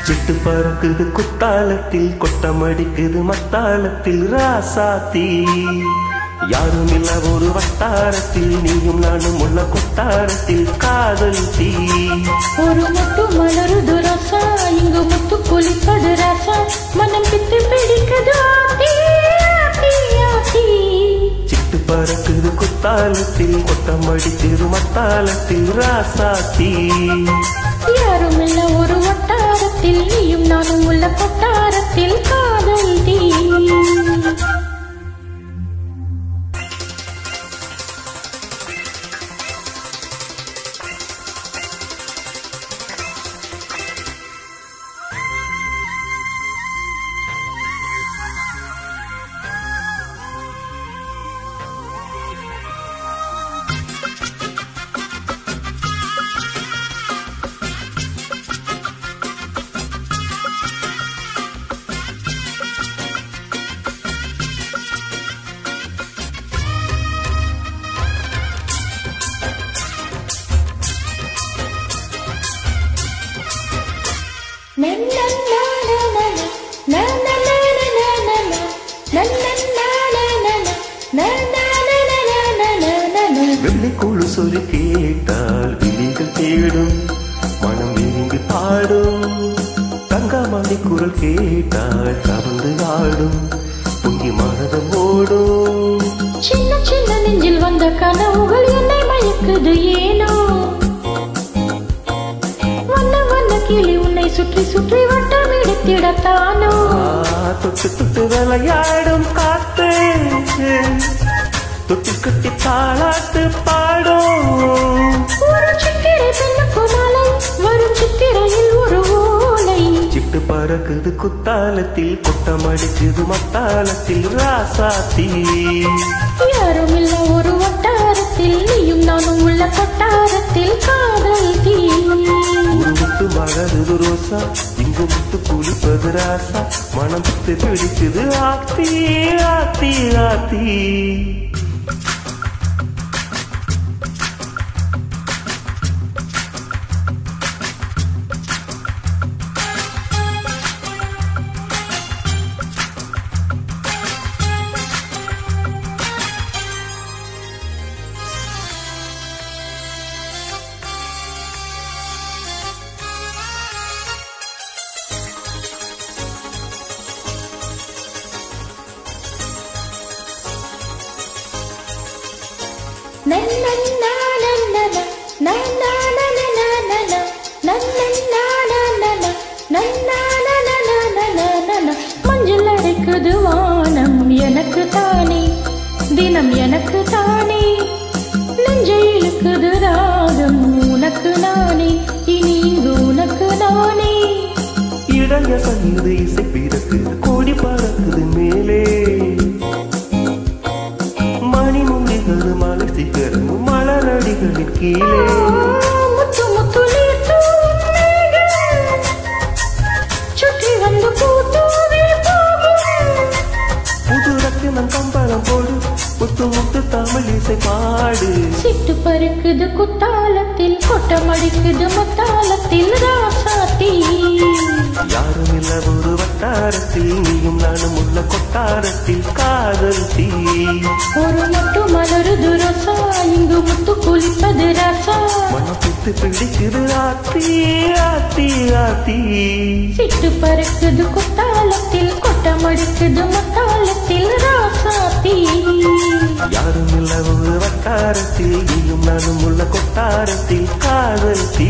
சிட்டு பறக்குது குத்தாலத்தில் கொட்டமடிக்குது மத்தாலத்தில் ராசாத்தி யாரும் இல்ல ஒரு வட்டாரத்தில் நீயும் நானும் உள்ள கொட்டாரத்தில் காதல் தீ ஒரு முட்டு மலருது ரசா இங்கு முத்து குளிப்பது ரசா மனம் பித்து பிடிக்குது சிட்டு பறக்குது குத்தாலத்தில் கொட்டமடிக்குது மத்தாலத்தில் ராசாத்தி யாரும் இல்ல ஒரு வட்டாரத்தில் நீயும் நானும் உள்ள கொட்டாரத்தில் காதல் தீ வெள்ளிக்குழு சொல்லி கேட்டால் விழிகள் தேடும் மனம் விரும்பி பாடும் தங்கமணி குரல் கேட்டால் கவர்ந்து ஆடும் பொங்கி மனதம் ஓடும் சின்ன சின்ன நெஞ்சில் வந்த கனவுகள் என்னை மயக்குது ஏனோ வண்ண வண்ண கிளி உன்னை சுற்றி சுற்றி வட்டம் எடுத்திடத்தானோ தொட்டு தொட்டு விளையாடும் காத்து தொட்டி கட்டி தாளாட்டு பாடும் ஒரு சித்திரை பெண்ணுக்கு மாலை வரும் சித்திரையில் ஒரு ஓலை சிட்டு பறக்குது குத்தாலத்தில் கொட்டமடிக்குது மத்தாலத்தில் ராசாத்தி யாரும் இல்ல ஒரு வட்டாரத்தில் நீயும் நானும் உள்ள கொட்டாரத்தில் காதல் தீ ஒரு முத்து மலருது ரோசா இங்கு முத்து குளிப்பது ராசா மனம் பித்து பிடிக்குது ஆத்தி ஆத்தி ஆத்தி மஞ்சள் அரைக்குது வானம் எனக்கு தானே தினம் எனக்கு தானே நெஞ்சை இழுக்குது ராகம் உனக்கு நானே இனி உனக்கு நானே இடைய சங்கீத இசை பிறக்கு கோடி பறக்குது மேலே மணிமுடிகள் மலை சிகரம் மலரடிகளின் கீழே முத்து முத்து சுற்றி வந்து புது ரத்தினம் கம்பளம் போடு முத்து முத்து தமிழ் இசை பாடு சிட்டு பருக்குது குத்தாலத்தில் கொட்டமடிக்குது முத்தாலத்தில் ராசாத்தி யாரும் இல்ல ஒரு வட்டாரத்தில் நீயும் நானும் உள்ள கொட்டாரத்தில் காதல் தீ ஒரு முட்டு மலருது ரசா இங்கு முத்து குளிப்பது ரசா மனம் பித்து பிடிக்குது ஆத்தி ஆத்தி ஆத்தி சிட்டு பருக்குது குத்தாலத்தில் கொட்டமடிக்குது முத்தாலத்தில் ராசாத்தி யாரும் இல்ல ஒரு வட்டாரத்தில் நீயும் நானும் உள்ள கொட்டாரத்தில் காதல் தீ